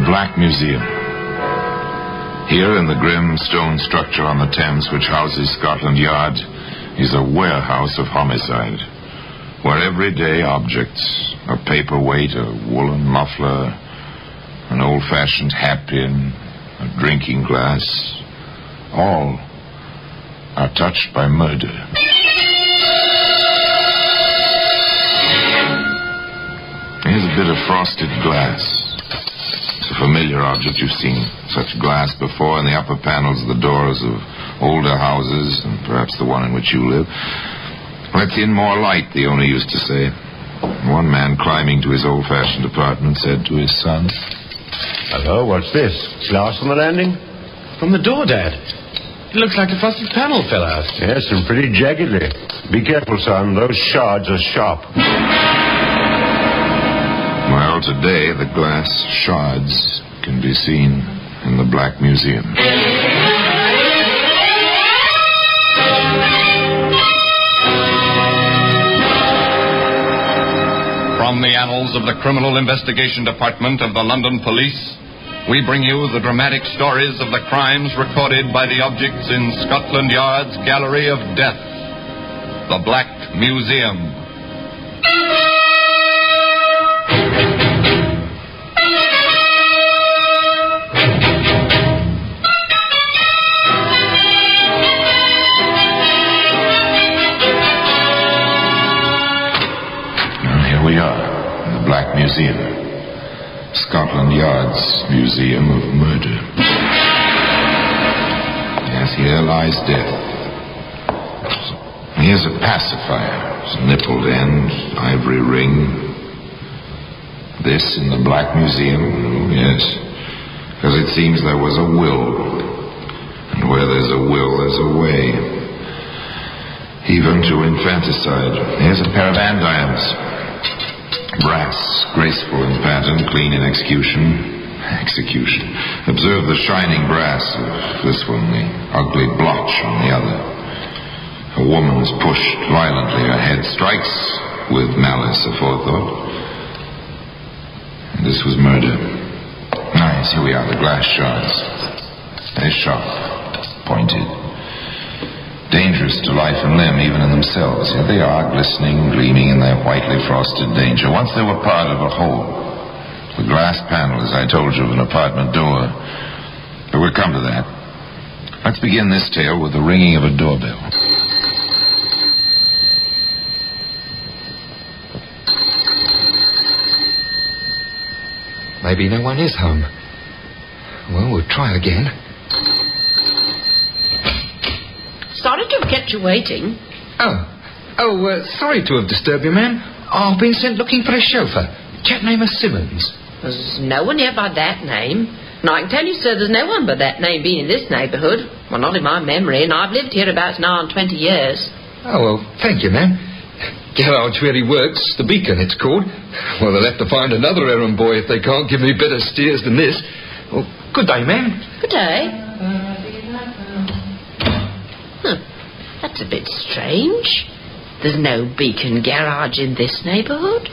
Black Museum. Here in the grim stone structure on the Thames which houses Scotland Yard is a warehouse of homicide, where everyday objects, a paperweight, a woolen muffler, an old-fashioned hat-pin, a drinking glass, all are touched by murder. Here's a bit of frosted glass. It's a familiar object. You've seen such glass before in the upper panels of the doors of older houses, and perhaps the one in which you live. Let in more light, the owner used to say. One man climbing to his old-fashioned apartment said to his son, "Hello, what's this? Glass on the landing?" From the door, Dad. It looks like a frosted panel fell out. Yes, and pretty jaggedly. Be careful, son. Those shards are sharp. Well, today the glass shards can be seen in the Black Museum. From the annals of the Criminal Investigation Department of the London Police, we bring you the dramatic stories of the crimes recorded by the objects in Scotland Yard's Gallery of Death, the Black Museum. Black Museum, Scotland Yard's Museum of Murder. Yes, here lies death. Here's a pacifier, it's a nippled end, ivory ring. This in the Black Museum? Oh, yes, because it seems there was a will, and where there's a will, there's a way, even to infanticide. Here's a pair of andirons. Brass, graceful in pattern, clean in execution. Observe the shining brass of this one, the ugly blotch on the other. A woman is pushed violently. Her head strikes with malice aforethought. And this was murder. Nice, here we are, the glass shards. They're sharp, pointed. Dangerous to life and limb, even in themselves. Here they are, glistening, gleaming in their whitely frosted danger. Once they were part of a whole. The glass panel, as I told you, of an apartment door. But we'll come to that. Let's begin this tale with the ringing of a doorbell. Maybe no one is home. Well, we'll try again. Sorry to have kept you waiting. Sorry to have disturbed you, ma'am. I've been sent looking for a chauffeur. Chap named Simmons. There's no one here by that name. And I can tell you, sir, there's no one by that name being in this neighbourhood. Well, not in my memory, and I've lived here about now on 20 years. Oh, well, thank you, ma'am. Garage where he works, the Beacon, it's called. Well, they'll have to find another errand boy if they can't give me better steers than this. Well, good day, ma'am. Good day. That's a bit strange. There's no Beacon garage in this neighbourhood.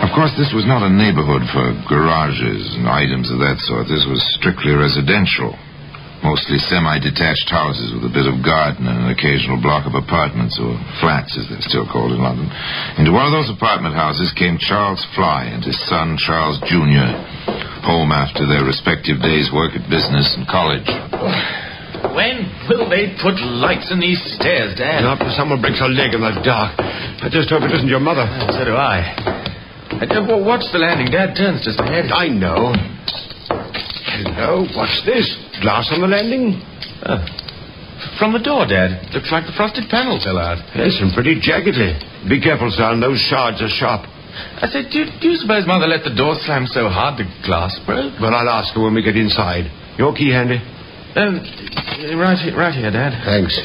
Of course, this was not a neighbourhood for garages and items of that sort. This was strictly residential. Mostly semi-detached houses with a bit of garden and an occasional block of apartments, or flats as they're still called in London. Into one of those apartment houses came Charles Fly and his son Charles Jr., home after their respective days' work at business and college. When will they put lights in these stairs, Dad? Not if someone breaks a leg in the dark. I just hope it isn't your mother. So do I. Watch the landing. Dad turns just ahead. I know. Hello, what's this? Glass on the landing? From the door, Dad. Looks like the frosted panel fell out. Yes, and pretty jaggedly. Be careful, son. Those shards are sharp. I said, do you suppose Mother let the door slam so hard the glass broke? Well, I'll ask her when we get inside. Your key handy? Right here, Dad. Thanks.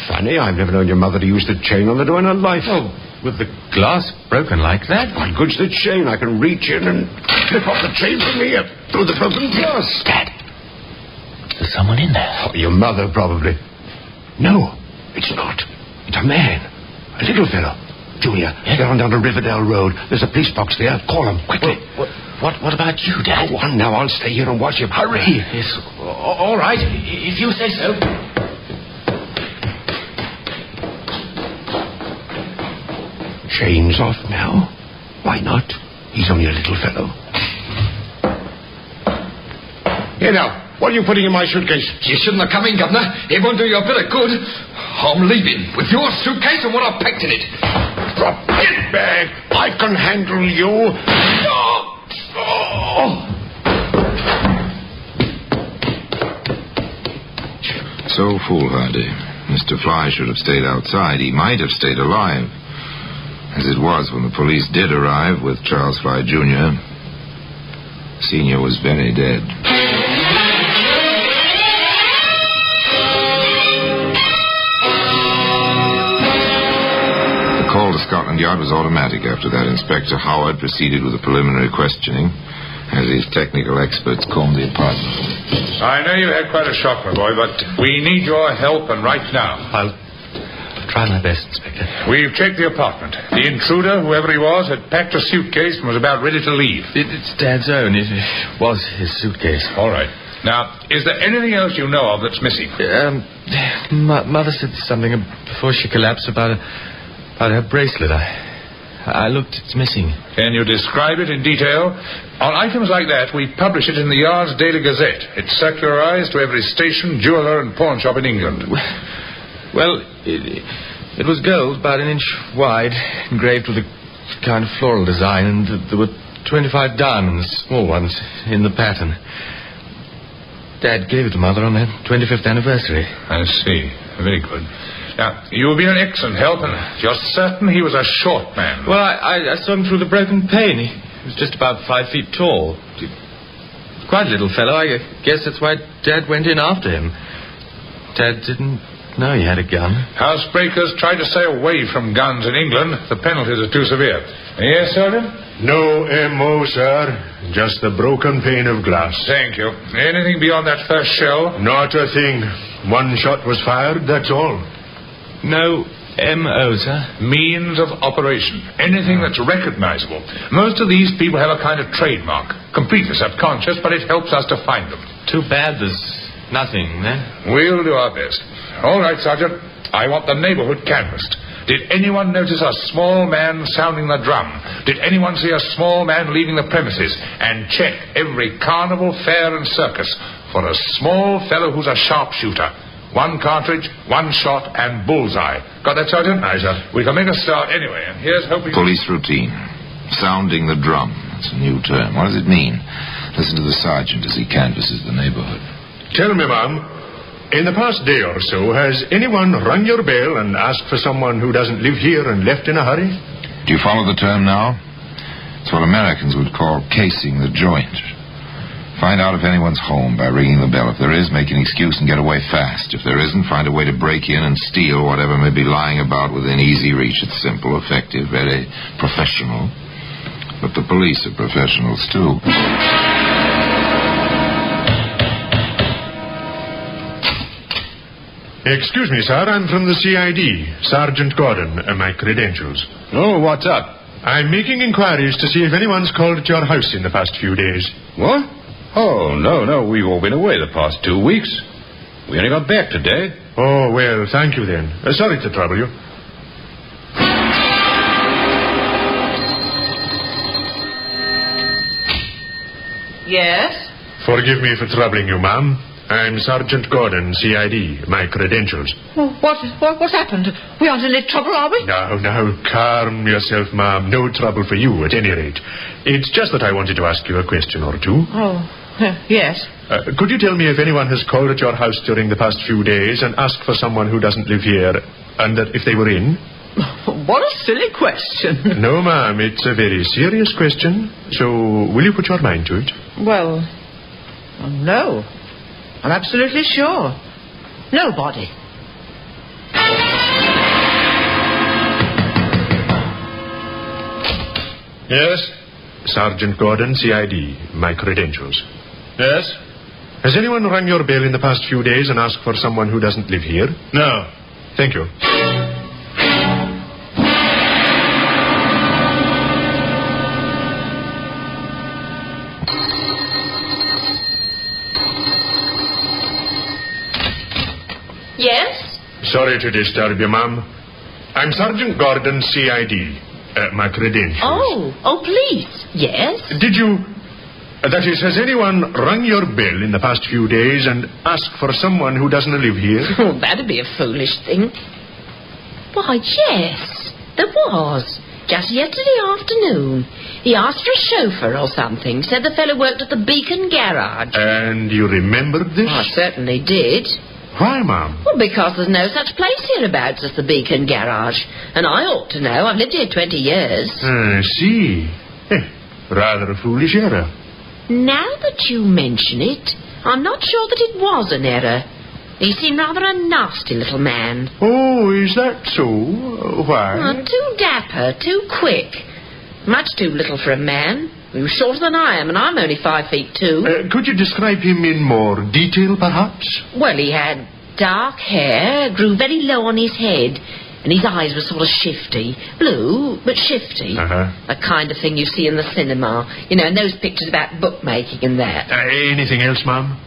Funny, I've never known your mother to use the chain on the door in her life. Oh, with the glass broken like that? My good's the chain. I can reach in and clip off the chain from here through the broken glass. Dad, there's someone in there. Oh, your mother, probably. No, it's not. It's a man. A little fellow. Junior, get on down to Riverdale Road. There's a police box there. Call him, quickly. What about you, Dad? Go on now, I'll stay here and watch him. Hurry! Yes, all right, if you say so. Chains off now. Why not? He's only a little fellow. Here now, what are you putting in my suitcase? You shouldn't have come in, Governor. It won't do you a bit of good. I'm leaving with your suitcase and what I've packed in it. Drop it back. I can handle you. So foolhardy. Mr. Fly should have stayed outside. He might have stayed alive. As it was, when the police did arrive with Charles Fly Jr., Senior was very dead. The call to Scotland Yard was automatic. After that, Inspector Howard proceeded with the preliminary questioning as his technical experts combed the apartment. I know you had quite a shock, my boy, but we need your help, and right now. I'll try my best, Inspector. We've checked the apartment. The intruder, whoever he was, had packed a suitcase and was about ready to leave. It's Dad's own. It was his suitcase. All right. Now, is there anything else you know of that's missing? Mother said something before she collapsed about her bracelet. I looked. It's missing. Can you describe it in detail? On items like that, we publish it in the Yard's Daily Gazette. It's circularized to every station, jeweller, and pawn shop in England. Well, it was gold, about an inch wide, engraved with a kind of floral design, and there were 25 diamonds, small ones, in the pattern. Dad gave it to Mother on their 25th anniversary. I see. Very good. Now, you've been an excellent help, and you're certain he was a short man. Well, I saw him through the broken pane. He was just about 5 feet tall. Quite a little fellow. I guess that's why Dad went in after him. Dad didn't know he had a gun. Housebreakers try to stay away from guns in England. The penalties are too severe. Yes, Sergeant? No M.O., sir. Just the broken pane of glass. Thank you. Anything beyond that first shell? Not a thing. One shot was fired, that's all. No M.O., sir? Means of operation. Anything that's recognizable. Most of these people have a kind of trademark. Completely subconscious, but it helps us to find them. Too bad there's nothing, eh? We'll do our best. All right, Sergeant. I want the neighborhood canvassed. Did anyone notice a small man sounding the drum? Did anyone see a small man leaving the premises? And check every carnival, fair, and circus for a small fellow who's a sharpshooter. 1 cartridge, 1 shot, and bullseye. Got that, Sergeant? Aye, sir. We can make a start anyway, and here's hoping... Police routine. Sounding the drum. That's a new term. What does it mean? Listen to the sergeant as he canvasses the neighborhood. Tell me, ma'am, in the past day or so, has anyone rung your bell and asked for someone who doesn't live here and left in a hurry? Do you follow the term now? It's what Americans would call casing the joint. Find out if anyone's home by ringing the bell. If there is, make an excuse and get away fast. If there isn't, find a way to break in and steal whatever may be lying about within easy reach. It's simple, effective, very professional. But the police are professionals, too. Excuse me, sir. I'm from the CID. Sergeant Gordon. My credentials. Oh, what's up? I'm making inquiries to see if anyone's called at your house in the past few days. What? Oh, no. We've all been away the past 2 weeks. We only got back today. Oh, well, thank you then. Sorry to trouble you. Yes? Forgive me for troubling you, ma'am. I'm Sergeant Gordon, CID. My credentials. Oh, what's happened? We aren't in any trouble, are we? Now, calm yourself, ma'am. No trouble for you, at any rate. It's just that I wanted to ask you a question or two. Oh, yes. Could you tell me if anyone has called at your house during the past few days and asked for someone who doesn't live here, and that if they were in? What a silly question. No, ma'am, it's a very serious question. So, will you put your mind to it? Well, no. I'm absolutely sure. Nobody. Yes? Sergeant Gordon, CID. My credentials. Yes? Has anyone rung your bell in the past few days and asked for someone who doesn't live here? No. Thank you. Yes? Sorry to disturb you, ma'am. I'm Sergeant Gordon, CID. My credentials. Oh, police. Yes? Did you... that is, has anyone rung your bell in the past few days and asked for someone who doesn't live here? Oh, that'd be a foolish thing. Why, yes, there was. Just yesterday afternoon. He asked for a chauffeur or something. Said the fellow worked at the Beacon Garage. And you remembered this? I certainly did. Why, ma'am? Well, because there's no such place hereabouts as the Beacon Garage. And I ought to know. I've lived here 20 years. I see. Rather a foolish error. Now that you mention it, I'm not sure that it was an error. He seemed rather a nasty little man. Oh, is that so? Why? Too dapper, too quick. Much too little for a man. He was shorter than I am, and I'm only 5'2". Could you describe him in more detail, perhaps? Well, he had dark hair, grew very low on his head, and his eyes were sort of shifty. Blue, but shifty. The kind of thing you see in the cinema. You know, in those pictures about bookmaking and that. Anything else, ma'am?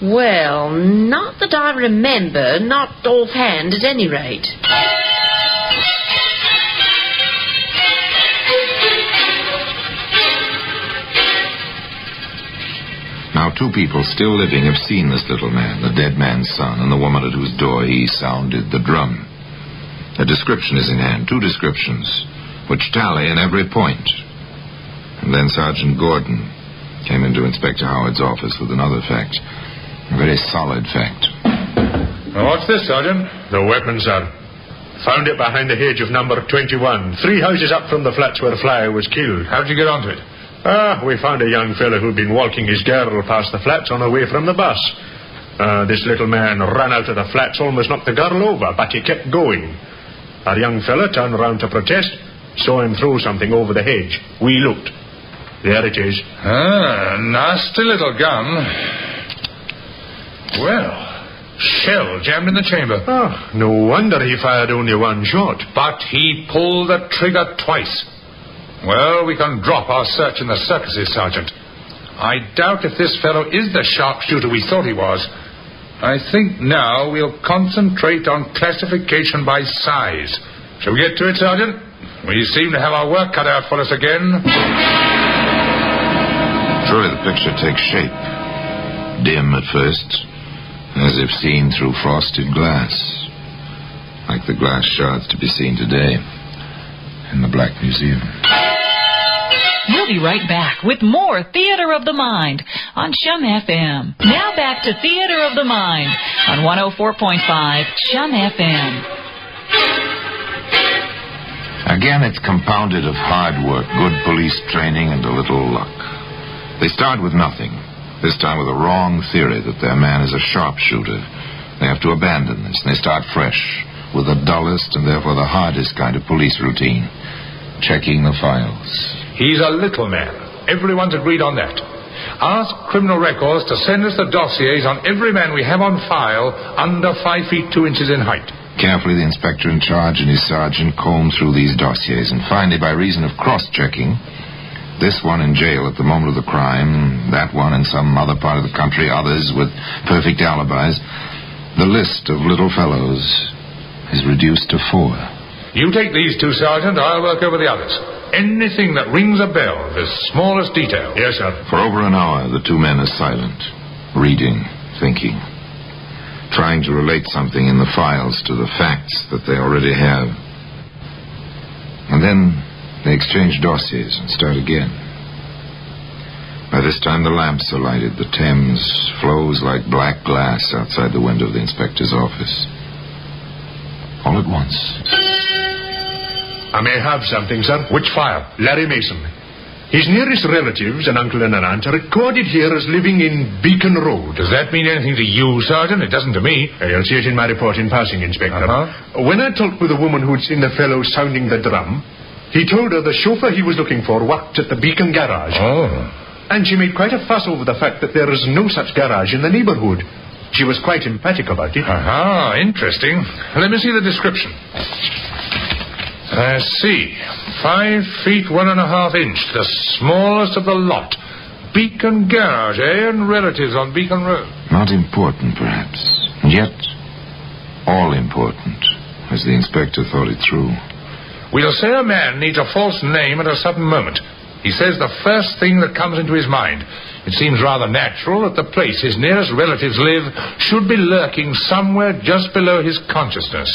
Well, not that I remember. Not offhand, at any rate. Now, two people still living have seen this little man, the dead man's son, and the woman at whose door he sounded the drum. A description is in hand, two descriptions, which tally in every point. And then Sergeant Gordon came into Inspector Howard's office with another fact, a very solid fact. Now, what's this, Sergeant? The weapon, sir. Found it behind the hedge of number 21, 3 houses up from the flats where Flyer was killed. How'd you get onto it? We found a young fellow who'd been walking his girl past the flats on her way from the bus. This little man ran out of the flats, almost knocked the girl over, but he kept going. Our young fella turned round to protest, saw him throw something over the hedge. We looked. There it is. Nasty little gun. Well, shell jammed in the chamber. No wonder he fired only one shot. But he pulled the trigger twice. Well, we can drop our search in the circuses, Sergeant. I doubt if this fellow is the sharpshooter we thought he was. I think now we'll concentrate on classification by size. Shall we get to it, Sergeant? We seem to have our work cut out for us again. Surely the picture takes shape. Dim at first, as if seen through frosted glass. Like the glass shards to be seen today in the Black Museum. We'll be right back with more Theater of the Mind on Chum FM. Now back to Theater of the Mind on 104.5 Chum FM. Again, it's compounded of hard work, good police training, and a little luck. They start with nothing, this time with a wrong theory that their man is a sharpshooter. They have to abandon this, and they start fresh with the dullest and therefore the hardest kind of police routine, checking the files. He's a little man. Everyone's agreed on that. Ask Criminal Records to send us the dossiers on every man we have on file under 5 feet 2 inches in height. Carefully, the inspector in charge and his sergeant comb through these dossiers, and finally, by reason of cross-checking, this one in jail at the moment of the crime, that one in some other part of the country, others with perfect alibis, the list of little fellows is reduced to 4. You take these two, Sergeant. I'll work over the others. Anything that rings a bell, the smallest detail. Yes, sir. For over an hour, the two men are silent, reading, thinking, trying to relate something in the files to the facts that they already have. And then they exchange dossiers and start again. By this time, the lamps are lighted. The Thames flows like black glass outside the window of the inspector's office. All at once. I may have something, sir. Which file? Larry Mason. His nearest relatives, an uncle and an aunt, are recorded here as living in Beacon Road. Does that mean anything to you, Sergeant? It doesn't to me. You'll see it in my report in passing, Inspector. When I talked with the woman who'd seen the fellow sounding the drum, he told her the chauffeur he was looking for worked at the Beacon Garage. And she made quite a fuss over the fact that there is no such garage in the neighborhood. She was quite emphatic about it. Interesting. Let me see the description. I see. 5 feet 1.5 inch, the smallest of the lot. Beacon Garage, eh? And relatives on Beacon Road. Not important, perhaps. And yet, all important, as the inspector thought it through. We'll say a man needs a false name at a sudden moment. He says the first thing that comes into his mind. It seems rather natural that the place his nearest relatives live should be lurking somewhere just below his consciousness.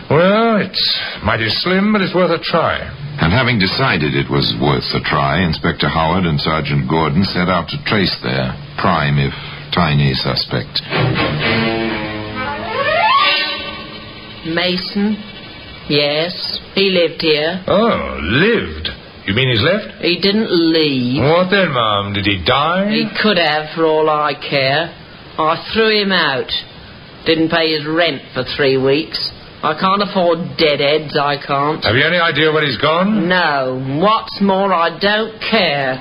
Well, it's mighty slim, but it's worth a try. And having decided it was worth a try, Inspector Howard and Sergeant Gordon set out to trace their prime, if tiny, suspect. Mason? Yes, he lived here. Oh, lived? You mean he's left? He didn't leave. What then, Mum? Did he die? He could have, for all I care. I threw him out. Didn't pay his rent for 3 weeks. I can't afford deadheads, I can't. Have you any idea where he's gone? No. What's more, I don't care.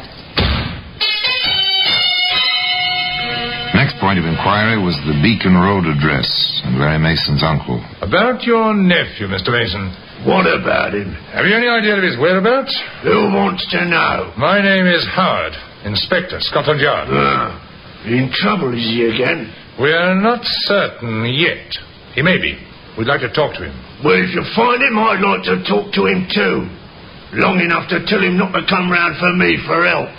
Next point of inquiry was the Beacon Road address and Larry Mason's uncle. About your nephew, Mr. Mason. What about him? Have you any idea of his whereabouts? Who wants to know? My name is Howard, Inspector, Scotland Yard. In trouble, is he again? We are not certain yet. He may be. We'd like to talk to him. Well, if you find him, I'd like to talk to him too. Long enough to tell him not to come round for me for help.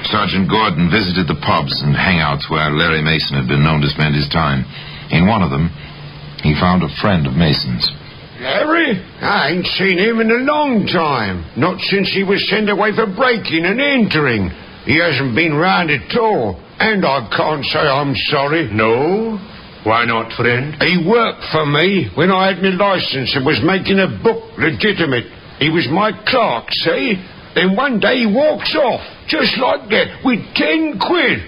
Sergeant Gordon visited the pubs and hangouts where Larry Mason had been known to spend his time. In one of them, he found a friend of Mason's. Larry? I ain't seen him in a long time. Not since he was sent away for breaking and entering. He hasn't been round at all. And I can't say I'm sorry. No? Why not, friend? He worked for me when I had my licence and was making a book legitimate. He was my clerk, see? Then one day he walks off, just like that, with 10 quid.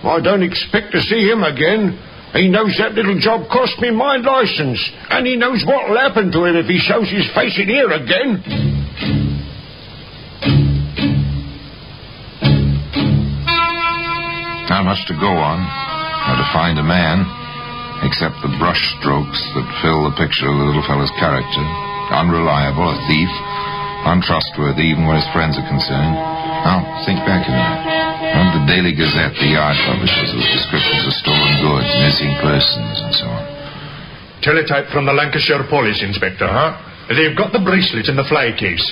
I don't expect to see him again. He knows that little job cost me my licence, and he knows what'll happen to him if he shows his face in here again. Not much to go on, or to find a man, except the brush strokes that fill the picture of the little fellow's character. Unreliable, a thief, untrustworthy even where his friends are concerned. Now, think back a minute. Remember the Daily Gazette, the yard publishers, with descriptions of stolen goods, missing persons, and so on. Teletype from the Lancashire Police, Inspector. They've got the bracelet in the fly case.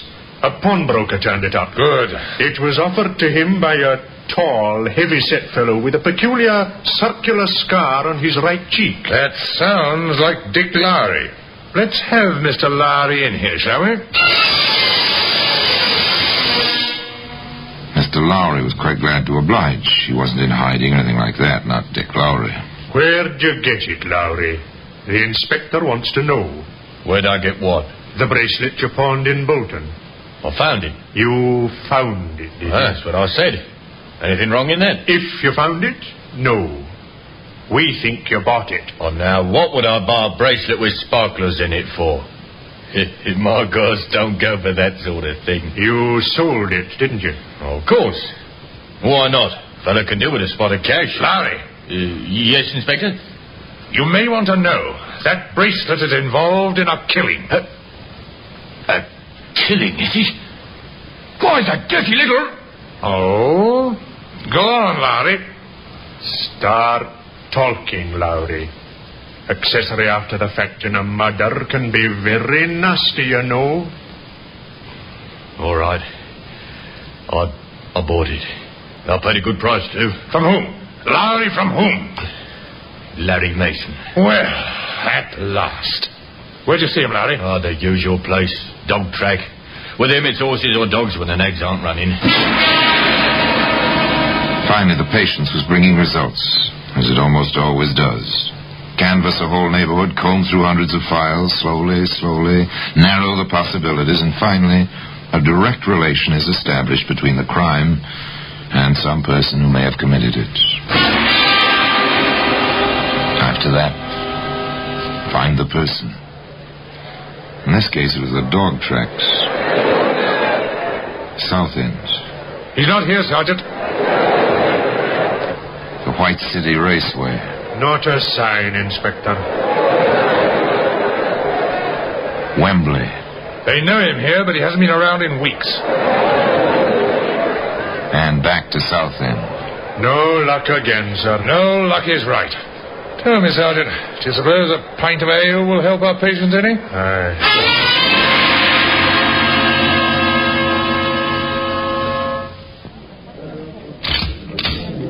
A pawnbroker turned it up. Good. It was offered to him by a tall, heavy-set fellow with a peculiar circular scar on his right cheek. That sounds like Dick Lowry. Let's have Mr. Lowry in here, shall we? Mr. Lowry was quite glad to oblige. He wasn't in hiding or anything like that, not Dick Lowry. Where'd you get it, Lowry? The inspector wants to know. Where'd I get what? The bracelet you pawned in Bolton. I found it. You found it, did you? That's what I said. Anything wrong in that? If you found it, no. We think you bought it. Oh, now, what would I buy a bracelet with sparklers in it for? My girls don't go for that sort of thing. You sold it, didn't you? Oh, of course. Why not? Fella can do with a spot of cash. Lowry. Yes, Inspector? You may want to know that bracelet is involved in a killing. A killing, is it? Why, the dirty little... Oh? Go on, Lowry. Start talking, Lowry. Accessory after the fact in a murder can be very nasty, you know. All right. I bought it. I paid a good price, too. From whom? Lowry, from whom? Larry Mason. Well, at last. Where'd you see him, Larry? Oh, the usual place. Dog track. With him, it's horses or dogs when the nags aren't running. Finally, the patience was bringing results, as it almost always does. Canvass a whole neighborhood, comb through hundreds of files, slowly, narrow the possibilities, and finally, a direct relation is established between the crime and some person who may have committed it. After that, find the person. In this case, it was the dog tracks. South End. He's not here, Sergeant. The White City Raceway. Not a sign, Inspector. Wembley. They know him here, but he hasn't been around in weeks. And back to South End. No luck again, sir. No luck is right. Oh, Miss Sergeant, do you suppose a pint of ale will help our patient any?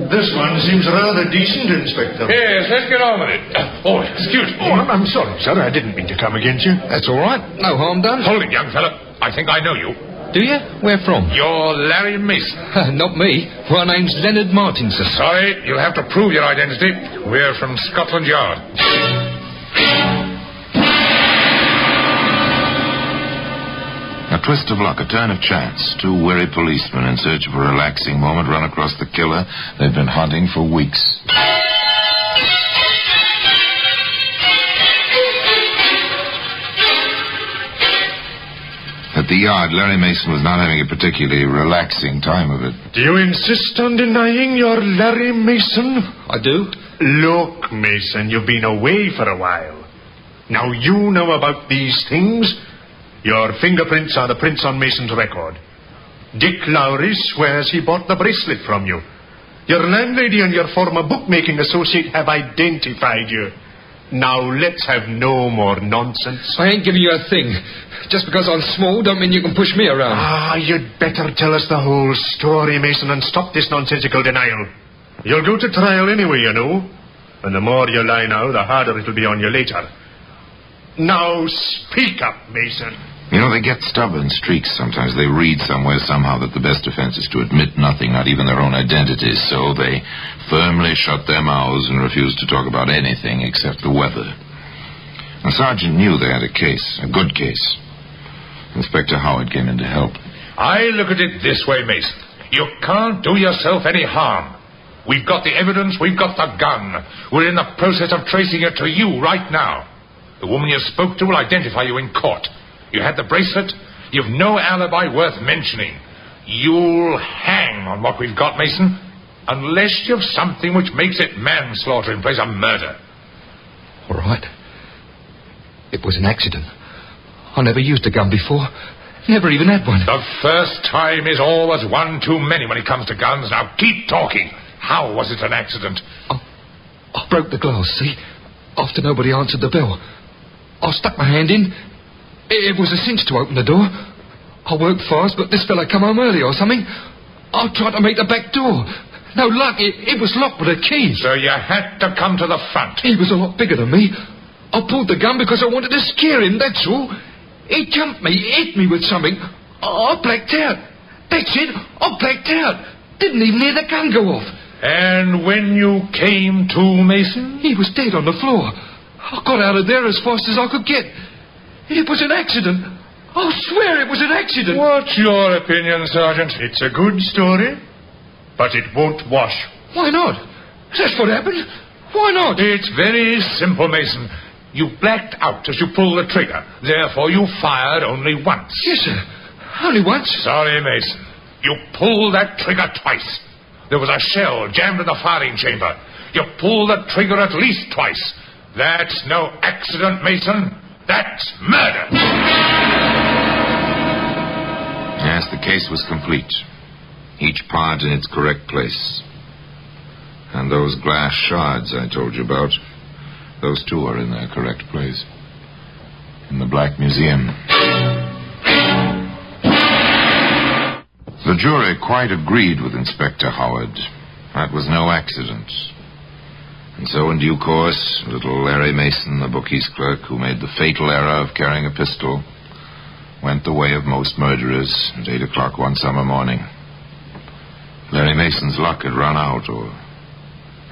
This one seems rather decent, Inspector. Yes, let's get on with it. Oh, excuse me. Oh, I'm sorry, sir. I didn't mean to come against you. That's all right. No harm done. Hold it, young fella. I think I know you. Do you? Where from? You're Larry Mason. Not me. My name's Leonard Martinson. Sorry, you'll have to prove your identity. We're from Scotland Yard. A twist of luck, a turn of chance. Two weary policemen in search of a relaxing moment run across the killer they've been hunting for weeks. At the yard, Larry Mason was not having a particularly relaxing time of it. Do you insist on denying you're Larry Mason? I do. Look, Mason, you've been away for a while. Now you know about these things. Your fingerprints are the prints on Mason's record. Dick Lowry swears he bought the bracelet from you. Your landlady and your former bookmaking associate have identified you. Now let's have no more nonsense. I ain't giving you a thing. Just because I'm small don't mean you can push me around. You'd better tell us the whole story, Mason, and stop this nonsensical denial. You'll go to trial anyway, you know. And the more you lie now, the harder it'll be on you later. Now speak up, Mason. You know, they get stubborn streaks sometimes. They read somewhere somehow that the best defense is to admit nothing, not even their own identities. So they firmly shut their mouths and refuse to talk about anything except the weather. The sergeant knew they had a case, a good case. Inspector Howard came in to help. I look at it this way, Mason. You can't do yourself any harm. We've got the evidence, we've got the gun. We're in the process of tracing it to you right now. The woman you spoke to will identify you in court. You had the bracelet. You've no alibi worth mentioning. You'll hang on what we've got, Mason, unless you've something which makes it manslaughter in place of murder. All right. It was an accident. I never used a gun before. Never even had one. The first time is always one too many when it comes to guns. Now keep talking. How was it an accident? I broke the glass, see? After nobody answered the bell. I stuck my hand in. It was a cinch to open the door. I worked fast, but this fella come home early or something. I tried to make the back door. No luck. It was locked with a key. So you had to come to the front. He was a lot bigger than me. I pulled the gun because I wanted to scare him, that's all. He jumped me, hit me with something. I blacked out. That's it. I blacked out. Didn't even hear the gun go off. And when you came to, Mason? He was dead on the floor. I got out of there as fast as I could get. It was an accident. I swear it was an accident. What's your opinion, Sergeant? It's a good story, but it won't wash. Why not? That's what happened. Why not? It's very simple, Mason. You blacked out as you pulled the trigger. Therefore, you fired only once. Yes, sir. Only once. Sorry, Mason. You pulled that trigger twice. There was a shell jammed in the firing chamber. You pulled the trigger at least twice. That's no accident, Mason. That's murder. Yes, the case was complete. Each part in its correct place. And those glass shards I told you about, those too are in their correct place. In the Black Museum. The jury quite agreed with Inspector Howard. That was no accident. And so, in due course, little Larry Mason, the bookies clerk who made the fatal error of carrying a pistol, went the way of most murderers at 8 o'clock one summer morning. Larry Mason's luck had run out, or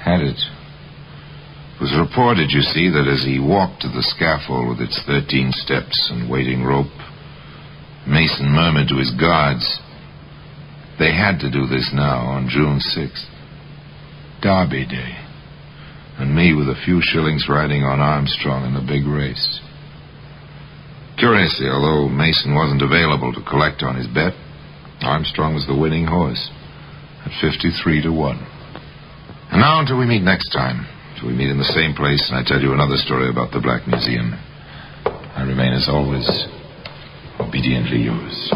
had it? It was reported, you see, that as he walked to the scaffold with its 13 steps and waiting rope, Mason murmured to his guards, they had to do this now on June 6th. Derby Day. And me with a few shillings riding on Armstrong in the big race. Curiously, although Mason wasn't available to collect on his bet, Armstrong was the winning horse at 53-1. And now until we meet next time, till we meet in the same place and I tell you another story about the Black Museum, I remain as always, obediently yours.